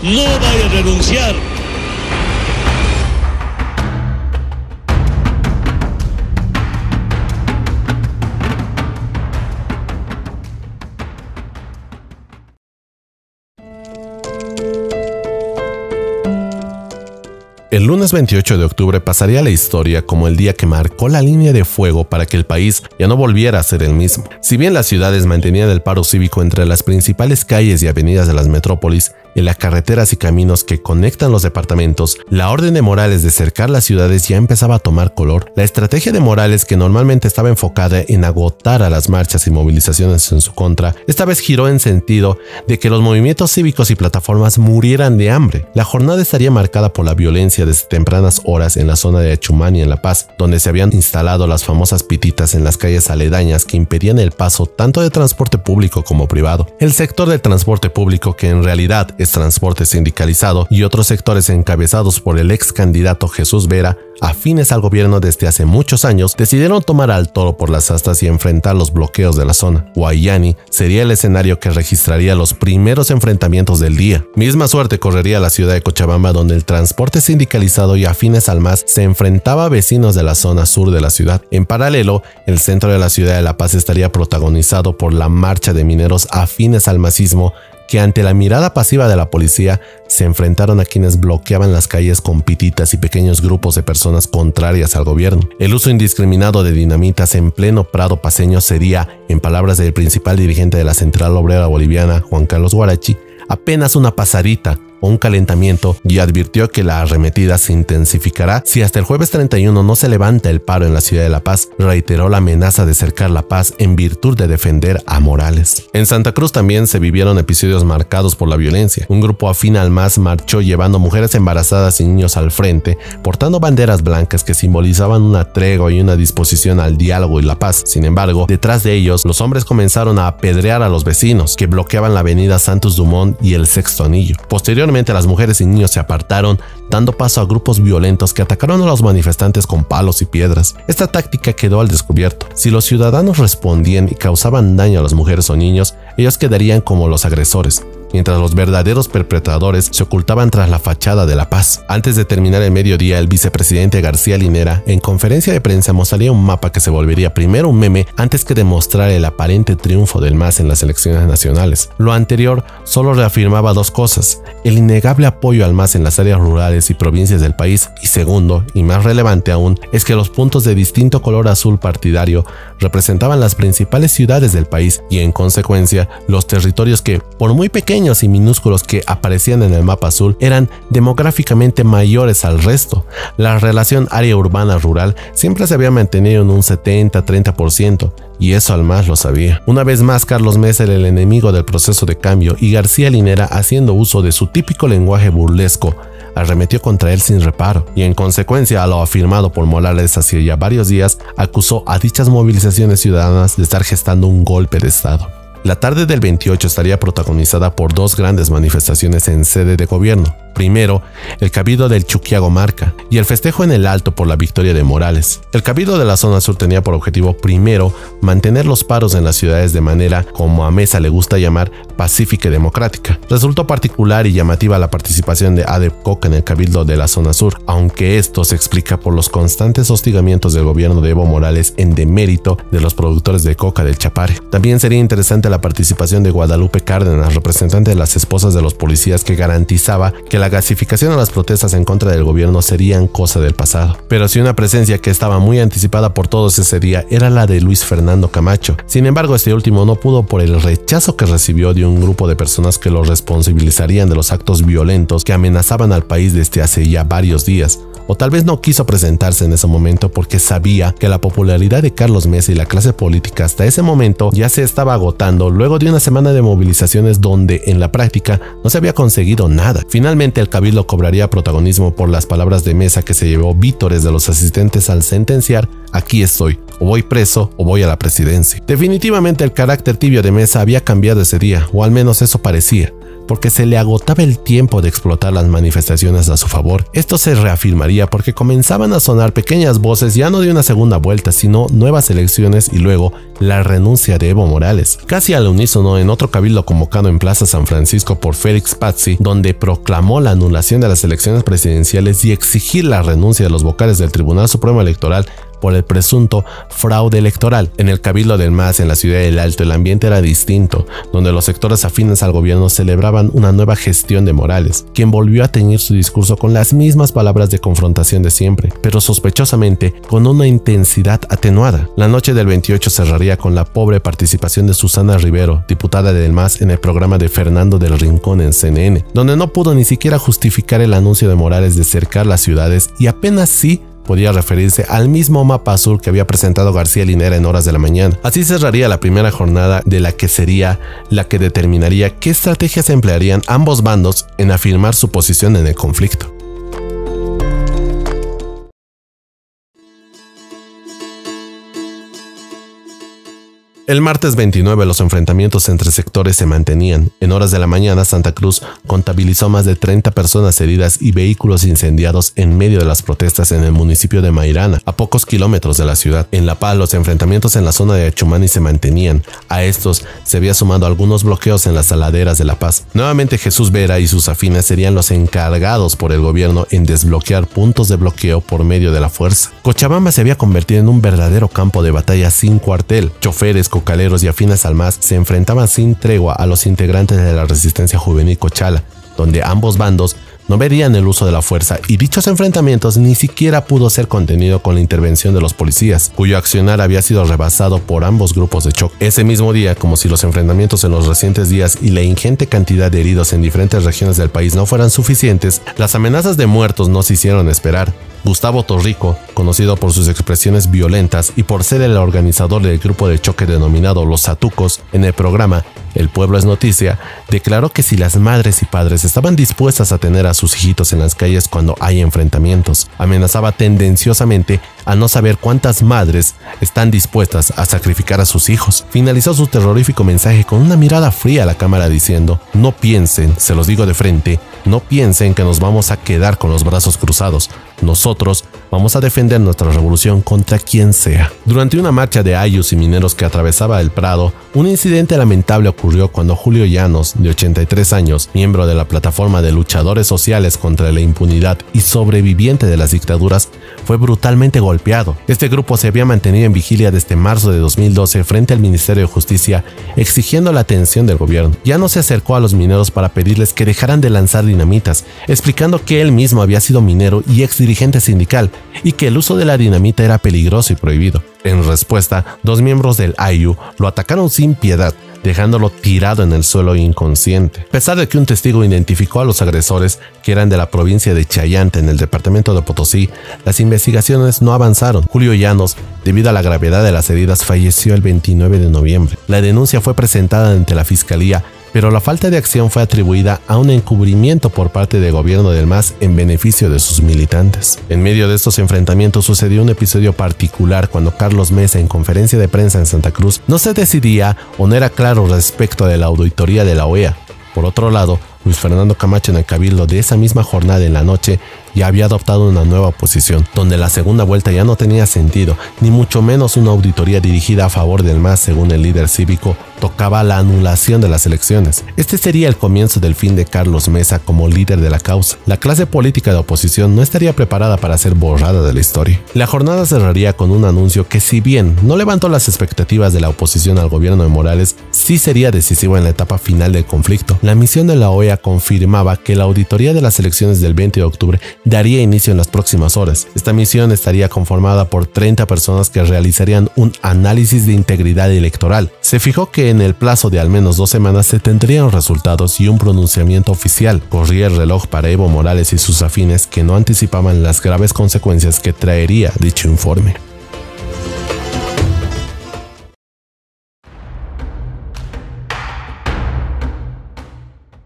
no vaya a renunciar. El lunes 28 de octubre pasaría a la historia como el día que marcó la línea de fuego para que el país ya no volviera a ser el mismo. Si bien las ciudades mantenían el paro cívico entre las principales calles y avenidas de las metrópolis, en las carreteras y caminos que conectan los departamentos, la orden de Morales de cercar las ciudades ya empezaba a tomar color. La estrategia de Morales, que normalmente estaba enfocada en agotar a las marchas y movilizaciones en su contra, esta vez giró en sentido de que los movimientos cívicos y plataformas murieran de hambre. La jornada estaría marcada por la violencia desde tempranas horas en la zona de Achumani en La Paz, donde se habían instalado las famosas pititas en las calles aledañas que impedían el paso tanto de transporte público como privado. El sector del transporte público, que en realidad es transporte sindicalizado, y otros sectores encabezados por el ex candidato Jesús Vera, afines al gobierno desde hace muchos años, decidieron tomar al toro por las astas y enfrentar los bloqueos de la zona. Guayani sería el escenario que registraría los primeros enfrentamientos del día. Misma suerte correría la ciudad de Cochabamba, donde el transporte sindicalizado y afines al MAS se enfrentaba a vecinos de la zona sur de la ciudad. En paralelo, el centro de la ciudad de La Paz estaría protagonizado por la marcha de mineros afines al masismo, que ante la mirada pasiva de la policía se enfrentaron a quienes bloqueaban las calles con pititas y pequeños grupos de personas contrarias al gobierno. El uso indiscriminado de dinamitas en pleno Prado paceño sería, en palabras del principal dirigente de la Central Obrera Boliviana, Juan Carlos Guarachi, apenas una pasadita o un calentamiento, y advirtió que la arremetida se intensificará si hasta el jueves 31 no se levanta el paro en la ciudad de La Paz. Reiteró la amenaza de cercar La Paz en virtud de defender a Morales. En Santa Cruz también se vivieron episodios marcados por la violencia. Un grupo afín al MAS marchó llevando mujeres embarazadas y niños al frente, portando banderas blancas que simbolizaban una tregua y una disposición al diálogo y la paz. Sin embargo, detrás de ellos, los hombres comenzaron a apedrear a los vecinos, que bloqueaban la avenida Santos Dumont y el Sexto Anillo. Posteriormente, las mujeres y niños se apartaron, dando paso a grupos violentos que atacaron a los manifestantes con palos y piedras. Esta táctica quedó al descubierto. Si los ciudadanos respondían y causaban daño a las mujeres o niños, ellos quedarían como los agresores, mientras los verdaderos perpetradores se ocultaban tras la fachada de La Paz. Antes de terminar el mediodía, el vicepresidente García Linera, en conferencia de prensa, mostraría un mapa que se volvería primero un meme antes que demostrar el aparente triunfo del MAS en las elecciones nacionales. Lo anterior solo reafirmaba dos cosas: el innegable apoyo al MAS en las áreas rurales y provincias del país, y segundo, y más relevante aún, es que los puntos de distinto color azul partidario representaban las principales ciudades del país y, en consecuencia, los territorios que, por muy pequeños y minúsculos que aparecían en el mapa azul, eran demográficamente mayores al resto. La relación área urbana-rural siempre se había mantenido en un 70-30%, y eso al MAS lo sabía. Una vez más, Carlos Mesa era el enemigo del proceso de cambio, y García Linera, haciendo uso de su típico lenguaje burlesco, arremetió contra él sin reparo, y en consecuencia a lo afirmado por Morales hace ya varios días, acusó a dichas movilizaciones ciudadanas de estar gestando un golpe de Estado. La tarde del 28 estaría protagonizada por dos grandes manifestaciones en sede de gobierno. Primero, el Cabildo del Chuquiagomarca y el festejo en el Alto por la victoria de Morales. El Cabildo de la zona sur tenía por objetivo, primero, mantener los paros en las ciudades de manera, como a Mesa le gusta llamar, pacífica y democrática. Resultó particular y llamativa la participación de ADEP Coca en el Cabildo de la zona sur, aunque esto se explica por los constantes hostigamientos del gobierno de Evo Morales en demérito de los productores de coca del Chapare. También sería interesante la participación de Guadalupe Cárdenas, representante de las esposas de los policías, que garantizaba que la gasificación a las protestas en contra del gobierno serían cosa del pasado. Pero si una presencia que estaba muy anticipada por todos ese día era la de Luis Fernando Camacho. Sin embargo, este último no pudo por el rechazo que recibió de un grupo de personas que lo responsabilizarían de los actos violentos que amenazaban al país desde hace ya varios días. O tal vez no quiso presentarse en ese momento porque sabía que la popularidad de Carlos Mesa y la clase política hasta ese momento ya se estaba agotando luego de una semana de movilizaciones donde en la práctica no se había conseguido nada. Finalmente, el Cabildo cobraría protagonismo por las palabras de Mesa, que se llevó vítores de los asistentes al sentenciar: aquí estoy, o voy preso o voy a la presidencia. Definitivamente el carácter tibio de Mesa había cambiado ese día, o al menos eso parecía. porque se le agotaba el tiempo de explotar las manifestaciones a su favor. Esto se reafirmaría porque comenzaban a sonar pequeñas voces ya no de una segunda vuelta, sino nuevas elecciones y luego la renuncia de Evo Morales. Casi al unísono, en otro cabildo convocado en Plaza San Francisco por Félix Pazzi, donde proclamó la anulación de las elecciones presidenciales y exigir la renuncia de los vocales del Tribunal Supremo Electoral por el presunto fraude electoral. En el Cabildo del MAS en la ciudad del Alto el ambiente era distinto, donde los sectores afines al gobierno celebraban una nueva gestión de Morales, quien volvió a teñir su discurso con las mismas palabras de confrontación de siempre, pero sospechosamente con una intensidad atenuada. La noche del 28 cerraría con la pobre participación de Susana Rivero, diputada del MAS, en el programa de Fernando del Rincón en CNN, donde no pudo ni siquiera justificar el anuncio de Morales de cercar las ciudades y apenas sí podía referirse al mismo mapa azul que había presentado García Linera en horas de la mañana. Así cerraría la primera jornada de la que sería la que determinaría qué estrategias emplearían ambos bandos en afirmar su posición en el conflicto. El martes 29 los enfrentamientos entre sectores se mantenían. En horas de la mañana, Santa Cruz contabilizó más de 30 personas heridas y vehículos incendiados en medio de las protestas en el municipio de Mairana, a pocos kilómetros de la ciudad. En La Paz, los enfrentamientos en la zona de Achumani se mantenían. A estos se había sumado algunos bloqueos en las laderas de La Paz. Nuevamente, Jesús Vera y sus afines serían los encargados por el gobierno en desbloquear puntos de bloqueo por medio de la fuerza. Cochabamba se había convertido en un verdadero campo de batalla sin cuartel. Choferes, cocaleros y afines al MAS se enfrentaban sin tregua a los integrantes de la resistencia juvenil Cochala, donde ambos bandos no verían el uso de la fuerza, y dichos enfrentamientos ni siquiera pudo ser contenido con la intervención de los policías, cuyo accionar había sido rebasado por ambos grupos de choque. Ese mismo día, como si los enfrentamientos en los recientes días y la ingente cantidad de heridos en diferentes regiones del país no fueran suficientes, las amenazas de muertos no se hicieron esperar. Gustavo Torrico, conocido por sus expresiones violentas y por ser el organizador del grupo de choque denominado Los Satucos, en el programa El Pueblo es Noticia, declaró que si las madres y padres estaban dispuestas a tener a sus hijitos en las calles cuando hay enfrentamientos, amenazaba tendenciosamente a no saber cuántas madres están dispuestas a sacrificar a sus hijos. Finalizó su terrorífico mensaje con una mirada fría a la cámara diciendo: no piensen, se los digo de frente, no piensen que nos vamos a quedar con los brazos cruzados. Nosotros vamos a defender nuestra revolución contra quien sea. Durante una marcha de ayllus y mineros que atravesaba el Prado, un incidente lamentable ocurrió cuando Julio Llanos, de 83 años, miembro de la plataforma de luchadores sociales contra la impunidad y sobreviviente de las dictaduras, fue brutalmente golpeado. Este grupo se había mantenido en vigilia desde marzo de 2012 frente al Ministerio de Justicia, exigiendo la atención del gobierno. Llanos se acercó a los mineros para pedirles que dejaran de lanzar dinamitas, explicando que él mismo había sido minero y ex dirigente sindical y que el uso de la dinamita era peligroso y prohibido. En respuesta, dos miembros del AYU lo atacaron sin piedad, dejándolo tirado en el suelo inconsciente. A pesar de que un testigo identificó a los agresores, que eran de la provincia de Chayante en el departamento de Potosí, las investigaciones no avanzaron. Julio Llanos, debido a la gravedad de las heridas, falleció el 29 de noviembre. La denuncia fue presentada ante la Fiscalía, pero la falta de acción fue atribuida a un encubrimiento por parte del gobierno del MAS en beneficio de sus militantes. En medio de estos enfrentamientos sucedió un episodio particular cuando Carlos Mesa, en conferencia de prensa en Santa Cruz, no se decidía o no era claro respecto de la auditoría de la OEA. Por otro lado, Luis Fernando Camacho, en el cabildo de esa misma jornada en la noche, ya había adoptado una nueva posición, donde la segunda vuelta ya no tenía sentido, ni mucho menos una auditoría dirigida a favor del MAS, según el líder cívico, tocaba la anulación de las elecciones. Este sería el comienzo del fin de Carlos Mesa como líder de la causa. La clase política de oposición no estaría preparada para ser borrada de la historia. La jornada cerraría con un anuncio que, si bien no levantó las expectativas de la oposición al gobierno de Morales, sí sería decisivo en la etapa final del conflicto. La misión de la OEA confirmaba que la auditoría de las elecciones del 20 de octubre daría inicio en las próximas horas. Esta misión estaría conformada por 30 personas que realizarían un análisis de integridad electoral. Se fijó que en el plazo de al menos 2 semanas se tendrían resultados y un pronunciamiento oficial. Corría el reloj para Evo Morales y sus afines, que no anticipaban las graves consecuencias que traería dicho informe.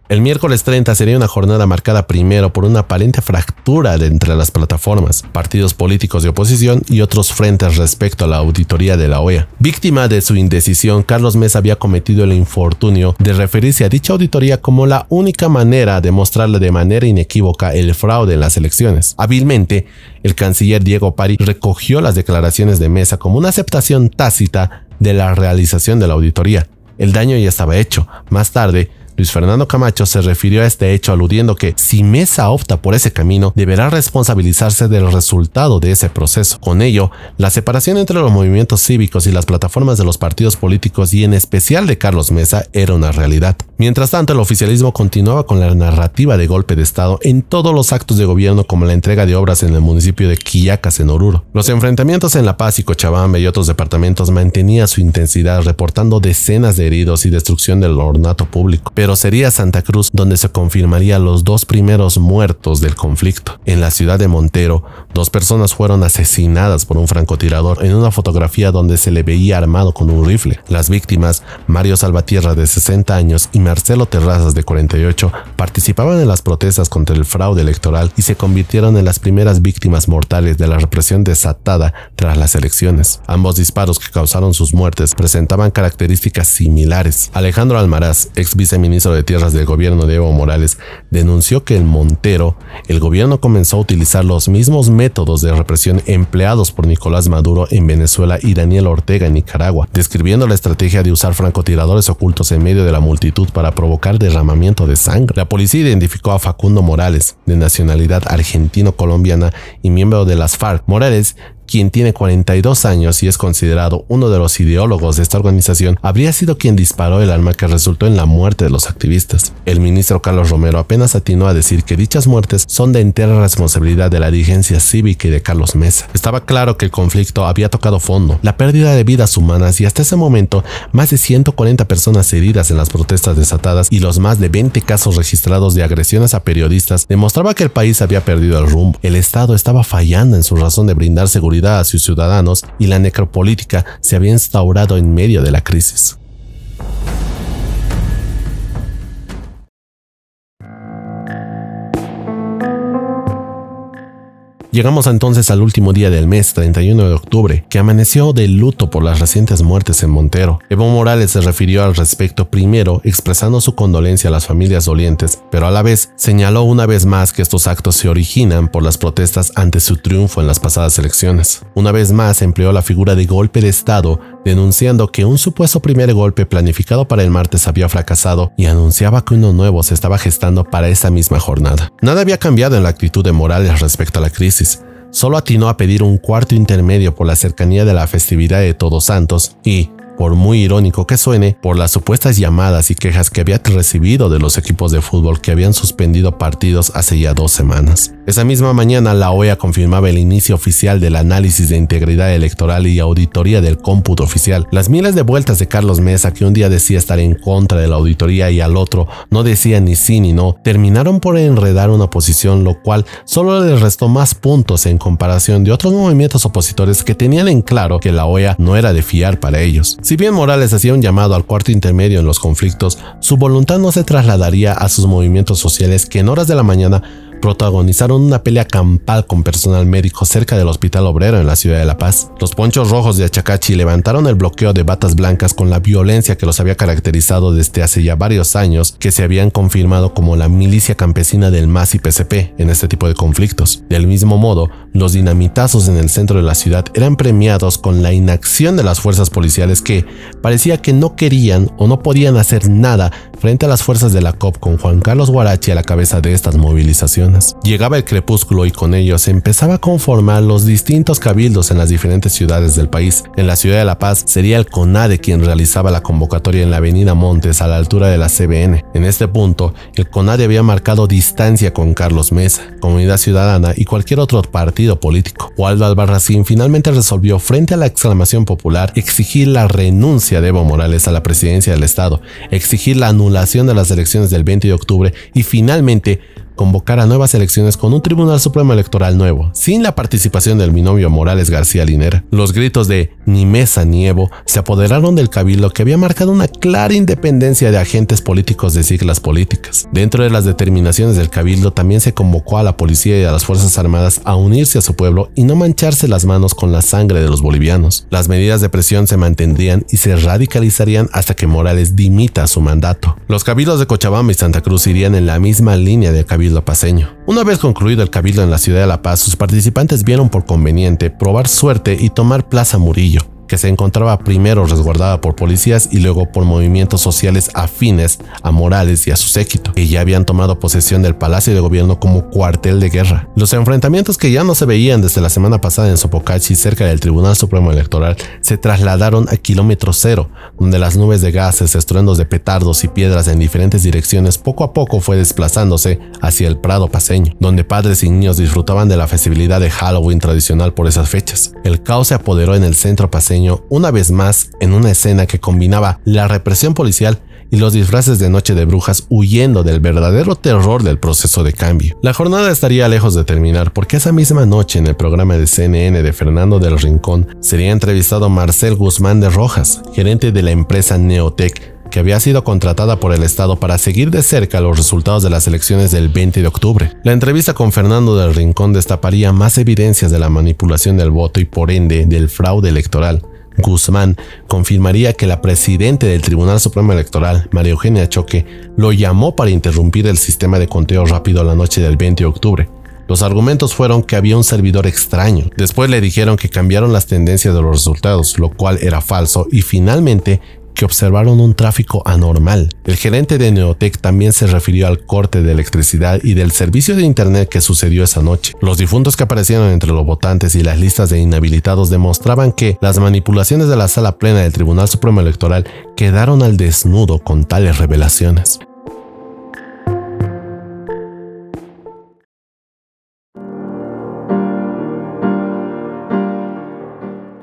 El miércoles 30 sería una jornada marcada primero por una aparente fractura entre las plataformas, partidos políticos de oposición y otros frentes respecto a la auditoría de la OEA. Víctima de su indecisión, Carlos Mesa había cometido el infortunio de referirse a dicha auditoría como la única manera de mostrarle de manera inequívoca el fraude en las elecciones. Hábilmente, el canciller Diego Pari recogió las declaraciones de Mesa como una aceptación tácita de la realización de la auditoría. El daño ya estaba hecho. Más tarde, Luis Fernando Camacho se refirió a este hecho aludiendo que si Mesa opta por ese camino, deberá responsabilizarse del resultado de ese proceso. Con ello, la separación entre los movimientos cívicos y las plataformas de los partidos políticos y en especial de Carlos Mesa era una realidad. Mientras tanto, el oficialismo continuaba con la narrativa de golpe de Estado en todos los actos de gobierno, como la entrega de obras en el municipio de Quillacas, en Oruro. Los enfrentamientos en La Paz y Cochabamba y otros departamentos mantenían su intensidad, reportando decenas de heridos y destrucción del ornato público. Pero sería Santa Cruz donde se confirmarían los 2 primeros muertos del conflicto. En la ciudad de Montero, 2 personas fueron asesinadas por un francotirador en una fotografía donde se le veía armado con un rifle. Las víctimas, Mario Salvatierra de 60 años y Marcelo Terrazas de 48, participaban en las protestas contra el fraude electoral y se convirtieron en las primeras víctimas mortales de la represión desatada tras las elecciones. Ambos disparos que causaron sus muertes presentaban características similares. Alejandro Almaraz, ex viceministro de Tierras del gobierno de Evo Morales, denunció que en Montero el gobierno comenzó a utilizar los mismos métodos de represión empleados por Nicolás Maduro en Venezuela y Daniel Ortega en Nicaragua, describiendo la estrategia de usar francotiradores ocultos en medio de la multitud para provocar derramamiento de sangre. La policía identificó a Facundo Morales, de nacionalidad argentino-colombiana y miembro de las FARC. Morales, quien tiene 42 años y es considerado uno de los ideólogos de esta organización, habría sido quien disparó el arma que resultó en la muerte de los activistas. El ministro Carlos Romero apenas atinó a decir que dichas muertes son de entera responsabilidad de la dirigencia cívica y de Carlos Mesa. Estaba claro que el conflicto había tocado fondo, la pérdida de vidas humanas y hasta ese momento más de 140 personas heridas en las protestas desatadas y los más de 20 casos registrados de agresiones a periodistas demostraba que el país había perdido el rumbo. El Estado estaba fallando en su razón de brindar seguridad a sus ciudadanos y la necropolítica se había instaurado en medio de la crisis. Llegamos entonces al último día del mes, 31 de octubre, que amaneció de luto por las recientes muertes en Montero. Evo Morales se refirió al respecto, primero expresando su condolencia a las familias dolientes, pero a la vez señaló una vez más que estos actos se originan por las protestas ante su triunfo en las pasadas elecciones. Una vez más empleó la figura de golpe de Estado, denunciando que un supuesto primer golpe planificado para el martes había fracasado y anunciaba que uno nuevo se estaba gestando para esa misma jornada. Nada había cambiado en la actitud de Morales respecto a la crisis. Solo atinó a pedir un cuarto intermedio por la cercanía de la festividad de Todos Santos y, por muy irónico que suene, por las supuestas llamadas y quejas que había recibido de los equipos de fútbol que habían suspendido partidos hace ya 2 semanas. Esa misma mañana, la OEA confirmaba el inicio oficial del análisis de integridad electoral y auditoría del cómputo oficial. Las miles de vueltas de Carlos Mesa, que un día decía estar en contra de la auditoría y al otro no decía ni sí ni no, terminaron por enredar una posición, lo cual solo les restó más puntos en comparación de otros movimientos opositores que tenían en claro que la OEA no era de fiar para ellos. Si bien Morales hacía un llamado al cuarto intermedio en los conflictos, su voluntad no se trasladaría a sus movimientos sociales que en horas de la mañana protagonizaron una pelea campal con personal médico cerca del Hospital Obrero en la ciudad de La Paz. Los Ponchos Rojos de Achacachi levantaron el bloqueo de batas blancas con la violencia que los había caracterizado desde hace ya varios años, que se habían confirmado como la milicia campesina del MAS y PCP en este tipo de conflictos. Del mismo modo, los dinamitazos en el centro de la ciudad eran premiados con la inacción de las fuerzas policiales que parecía que no querían o no podían hacer nada frente a las fuerzas de la COP, con Juan Carlos Huarachi a la cabeza de estas movilizaciones. Llegaba el crepúsculo y con ello se empezaba a conformar los distintos cabildos en las diferentes ciudades del país. En la ciudad de La Paz sería el CONADE quien realizaba la convocatoria en la avenida Montes a la altura de la CBN. En este punto, el CONADE había marcado distancia con Carlos Mesa, Comunidad Ciudadana y cualquier otro partido político. Waldo Albarracín finalmente resolvió, frente a la exclamación popular, exigir la renuncia de Evo Morales a la presidencia del Estado, exigir la anulación de las elecciones del 20 de octubre y finalmente convocara nuevas elecciones con un Tribunal Supremo Electoral nuevo, sin la participación del binomio Morales García Linera. Los gritos de "ni mesa ni Evo" se apoderaron del cabildo, que había marcado una clara independencia de agentes políticos de siglas políticas. Dentro de las determinaciones del cabildo también se convocó a la policía y a las fuerzas armadas a unirse a su pueblo y no mancharse las manos con la sangre de los bolivianos. Las medidas de presión se mantendrían y se radicalizarían hasta que Morales dimita su mandato. Los cabildos de Cochabamba y Santa Cruz irían en la misma línea del cabildo paceño. Una vez concluido el cabildo en la ciudad de La Paz, sus participantes vieron por conveniente probar suerte y tomar Plaza Murillo, que se encontraba primero resguardada por policías y luego por movimientos sociales afines a Morales y a su séquito, que ya habían tomado posesión del Palacio de Gobierno como cuartel de guerra. Los enfrentamientos, que ya no se veían desde la semana pasada en Sopocachi, cerca del Tribunal Supremo Electoral, se trasladaron a kilómetro cero, donde las nubes de gases, estruendos de petardos y piedras en diferentes direcciones poco a poco fue desplazándose hacia el Prado paceño, donde padres y niños disfrutaban de la festividad de Halloween tradicional por esas fechas. El caos se apoderó en el centro paceño, una vez más en una escena que combinaba la represión policial y los disfraces de Noche de Brujas, huyendo del verdadero terror del proceso de cambio. La jornada estaría lejos de terminar, porque esa misma noche en el programa de CNN de Fernando del Rincón sería entrevistado Marcel Guzmán de Rojas, gerente de la empresa Neotec, que había sido contratada por el Estado para seguir de cerca los resultados de las elecciones del 20 de octubre. La entrevista con Fernando del Rincón destaparía más evidencias de la manipulación del voto y por ende del fraude electoral. Guzmán confirmaría que la presidenta del Tribunal Supremo Electoral, María Eugenia Choque, lo llamó para interrumpir el sistema de conteo rápido la noche del 20 de octubre. Los argumentos fueron que había un servidor extraño. Después le dijeron que cambiaron las tendencias de los resultados, lo cual era falso, y finalmente que observaron un tráfico anormal. El gerente de Neotec también se refirió al corte de electricidad y del servicio de internet que sucedió esa noche. Los difuntos que aparecieron entre los votantes y las listas de inhabilitados demostraban que las manipulaciones de la sala plena del Tribunal Supremo Electoral quedaron al desnudo con tales revelaciones.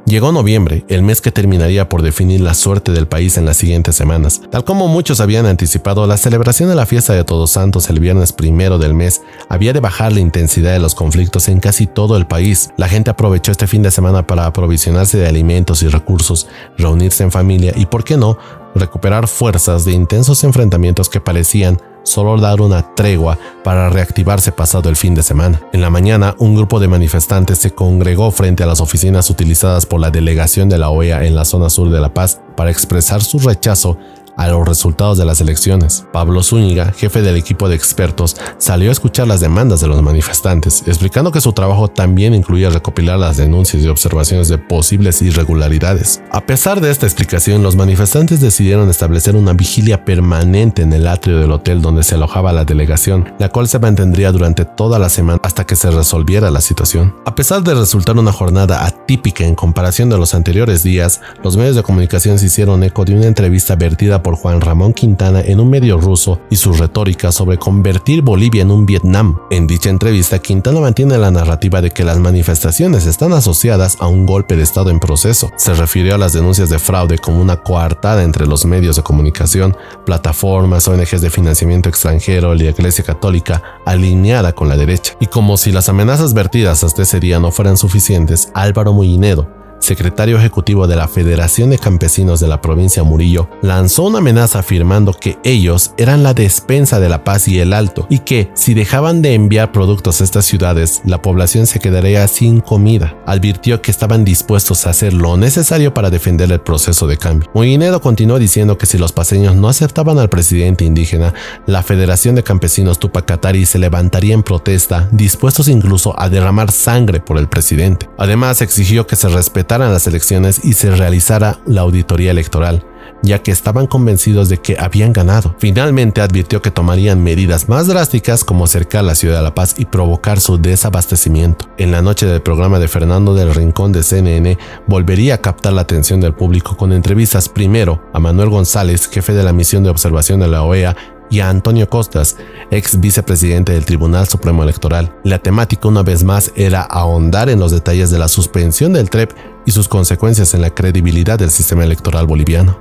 Llegó noviembre, el mes que terminaría por definir la suerte del país en las siguientes semanas. Tal como muchos habían anticipado, la celebración de la fiesta de Todos Santos el viernes 1 del mes había de bajar la intensidad de los conflictos en casi todo el país. La gente aprovechó este fin de semana para aprovisionarse de alimentos y recursos, reunirse en familia y, ¿por qué no?, recuperar fuerzas de intensos enfrentamientos que parecían solo dar una tregua para reactivarse pasado el fin de semana. En la mañana, un grupo de manifestantes se congregó frente a las oficinas utilizadas por la delegación de la OEA en la zona sur de La Paz para expresar su rechazo a los resultados de las elecciones. Pablo Zúñiga, jefe del equipo de expertos, salió a escuchar las demandas de los manifestantes, explicando que su trabajo también incluía recopilar las denuncias y observaciones de posibles irregularidades. A pesar de esta explicación, los manifestantes decidieron establecer una vigilia permanente en el atrio del hotel donde se alojaba la delegación, la cual se mantendría durante toda la semana hasta que se resolviera la situación. A pesar de resultar una jornada atípica en comparación de los anteriores días, los medios de comunicación se hicieron eco de una entrevista vertida por Juan Ramón Quintana en un medio ruso y su retórica sobre convertir Bolivia en un Vietnam. En dicha entrevista, Quintana mantiene la narrativa de que las manifestaciones están asociadas a un golpe de Estado en proceso. Se refirió a las denuncias de fraude como una coartada entre los medios de comunicación, plataformas, ONGs de financiamiento extranjero y la Iglesia Católica alineada con la derecha. Y como si las amenazas vertidas hasta ese día no fueran suficientes, Álvaro Moinedo, secretario ejecutivo de la Federación de Campesinos de la provincia Murillo, lanzó una amenaza afirmando que ellos eran la despensa de La Paz y el Alto y que si dejaban de enviar productos a estas ciudades, la población se quedaría sin comida. Advirtió que estaban dispuestos a hacer lo necesario para defender el proceso de cambio. Moinedo continuó diciendo que si los paceños no aceptaban al presidente indígena, la Federación de Campesinos Tupacatari se levantaría en protesta, dispuestos incluso a derramar sangre por el presidente. Además, exigió que se respetara las elecciones y se realizara la auditoría electoral, ya que estaban convencidos de que habían ganado. Finalmente advirtió que tomarían medidas más drásticas como cercar la ciudad de La Paz y provocar su desabastecimiento. En la noche del programa de Fernando del Rincón de CNN, volvería a captar la atención del público con entrevistas primero a Manuel González, jefe de la misión de observación de la OEA, y a Antonio Costas, ex vicepresidente del Tribunal Supremo Electoral. La temática una vez más era ahondar en los detalles de la suspensión del TREP y sus consecuencias en la credibilidad del sistema electoral boliviano.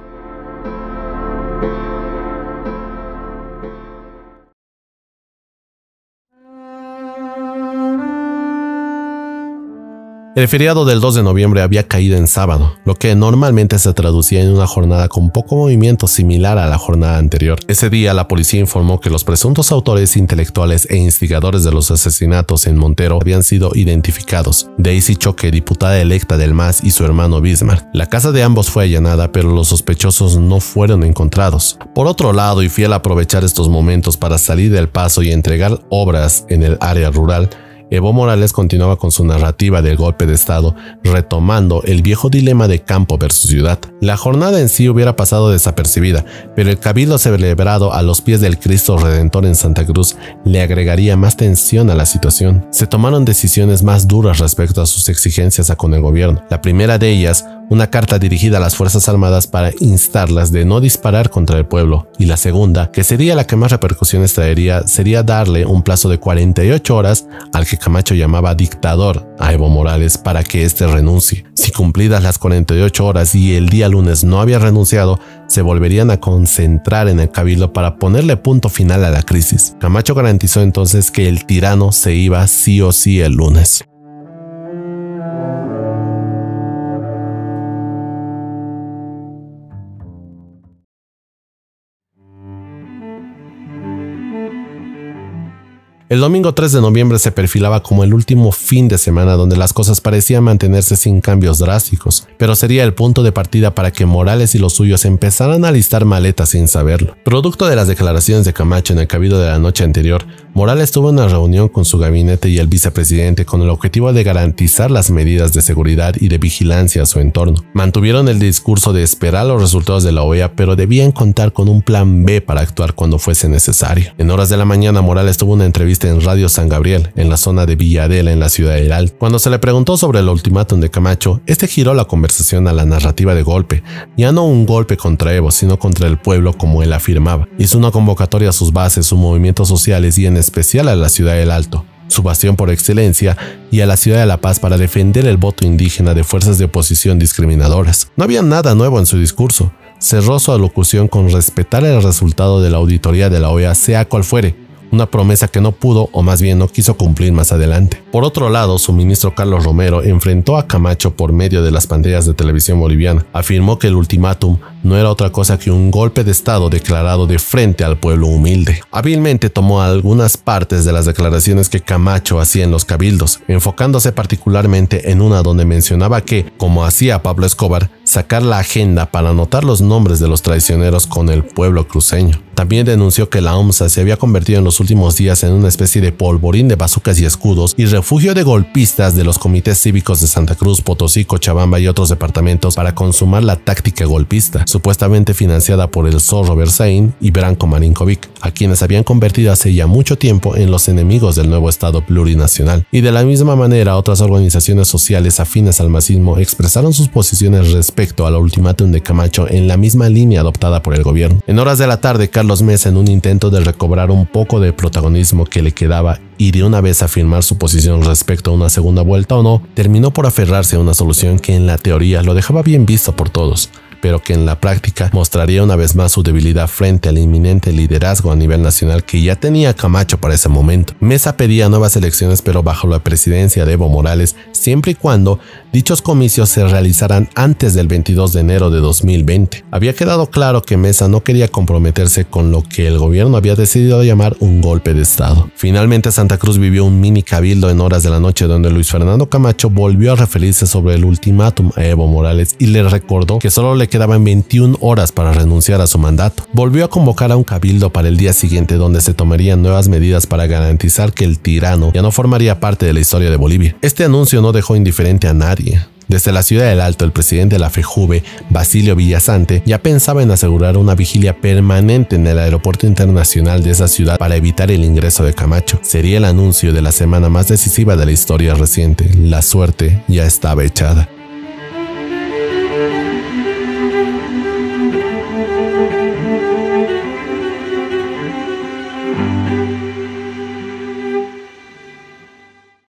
El feriado del 2 de noviembre había caído en sábado, lo que normalmente se traducía en una jornada con poco movimiento similar a la jornada anterior. Ese día la policía informó que los presuntos autores intelectuales e instigadores de los asesinatos en Montero habían sido identificados: Daisy Choque, diputada electa del MAS, y su hermano Bismarck. La casa de ambos fue allanada, pero los sospechosos no fueron encontrados. Por otro lado, y fiel a aprovechar estos momentos para salir del paso y entregar obras en el área rural, Evo Morales continuaba con su narrativa del golpe de Estado, retomando el viejo dilema de campo versus ciudad. La jornada en sí hubiera pasado desapercibida, pero el cabildo celebrado a los pies del Cristo Redentor en Santa Cruz le agregaría más tensión a la situación. Se tomaron decisiones más duras respecto a sus exigencias con el gobierno. La primera de ellas, una carta dirigida a las Fuerzas Armadas para instarlas de no disparar contra el pueblo, y la segunda, que sería la que más repercusiones traería, sería darle un plazo de 48 horas al que Camacho llamaba dictador a Evo Morales para que éste renuncie. Si cumplidas las 48 horas y el día lunes no había renunciado, se volverían a concentrar en el cabildo para ponerle punto final a la crisis. Camacho garantizó entonces que el tirano se iba sí o sí el lunes. El domingo 3 de noviembre se perfilaba como el último fin de semana donde las cosas parecían mantenerse sin cambios drásticos, pero sería el punto de partida para que Morales y los suyos empezaran a alistar maletas sin saberlo. Producto de las declaraciones de Camacho en el cabildo de la noche anterior, Morales tuvo una reunión con su gabinete y el vicepresidente con el objetivo de garantizar las medidas de seguridad y de vigilancia a su entorno. Mantuvieron el discurso de esperar los resultados de la OEA, pero debían contar con un plan B para actuar cuando fuese necesario. En horas de la mañana, Morales tuvo una entrevista en Radio San Gabriel, en la zona de Villa Adela, en la ciudad del Alto. Cuando se le preguntó sobre el ultimátum de Camacho, este giró la conversación a la narrativa de golpe, ya no un golpe contra Evo, sino contra el pueblo, como él afirmaba. Hizo una convocatoria a sus bases, sus movimientos sociales y en especial a la ciudad del Alto, su bastión por excelencia, y a la ciudad de La Paz para defender el voto indígena de fuerzas de oposición discriminadoras. No había nada nuevo en su discurso. Cerró su alocución con respetar el resultado de la auditoría de la OEA, sea cual fuere, una promesa que no pudo, o más bien no quiso cumplir más adelante. Por otro lado, su ministro Carlos Romero enfrentó a Camacho por medio de las pantallas de televisión boliviana. Afirmó que el ultimátum no era otra cosa que un golpe de Estado declarado de frente al pueblo humilde. Hábilmente tomó algunas partes de las declaraciones que Camacho hacía en los cabildos, enfocándose particularmente en una donde mencionaba que, como hacía Pablo Escobar, sacar la agenda para anotar los nombres de los traicioneros con el pueblo cruceño. También denunció que la OMSA se había convertido en los últimos días en una especie de polvorín de bazucas y escudos y refugio de golpistas de los comités cívicos de Santa Cruz, Potosí, Cochabamba y otros departamentos para consumar la táctica golpista, supuestamente financiada por el Zorro Berzaín y Branko Marinkovic, a quienes habían convertido hace ya mucho tiempo en los enemigos del nuevo Estado plurinacional. Y de la misma manera, otras organizaciones sociales afines al masismo expresaron sus posiciones respecto al ultimátum de Camacho en la misma línea adoptada por el gobierno. En horas de la tarde, Carlos Mesa, en un intento de recobrar un poco de protagonismo que le quedaba y de una vez afirmar su posición respecto a una segunda vuelta o no, terminó por aferrarse a una solución que en la teoría lo dejaba bien visto por todos, pero que en la práctica mostraría una vez más su debilidad frente al inminente liderazgo a nivel nacional que ya tenía Camacho para ese momento. Mesa pedía nuevas elecciones, pero bajo la presidencia de Evo Morales, siempre y cuando dichos comicios se realizaran antes del 22 de enero de 2020. Había quedado claro que Mesa no quería comprometerse con lo que el gobierno había decidido llamar un golpe de Estado. Finalmente, Santa Cruz vivió un mini cabildo en horas de la noche donde Luis Fernando Camacho volvió a referirse sobre el ultimátum a Evo Morales y le recordó que solo le quedaban 21 horas para renunciar a su mandato. Volvió a convocar a un cabildo para el día siguiente donde se tomarían nuevas medidas para garantizar que el tirano ya no formaría parte de la historia de Bolivia. Este anuncio no dejó indiferente a nadie. Desde la ciudad del Alto, el presidente de la FEJUVE, Basilio Villasante, ya pensaba en asegurar una vigilia permanente en el aeropuerto internacional de esa ciudad para evitar el ingreso de Camacho. Sería el anuncio de la semana más decisiva de la historia reciente. La suerte ya estaba echada.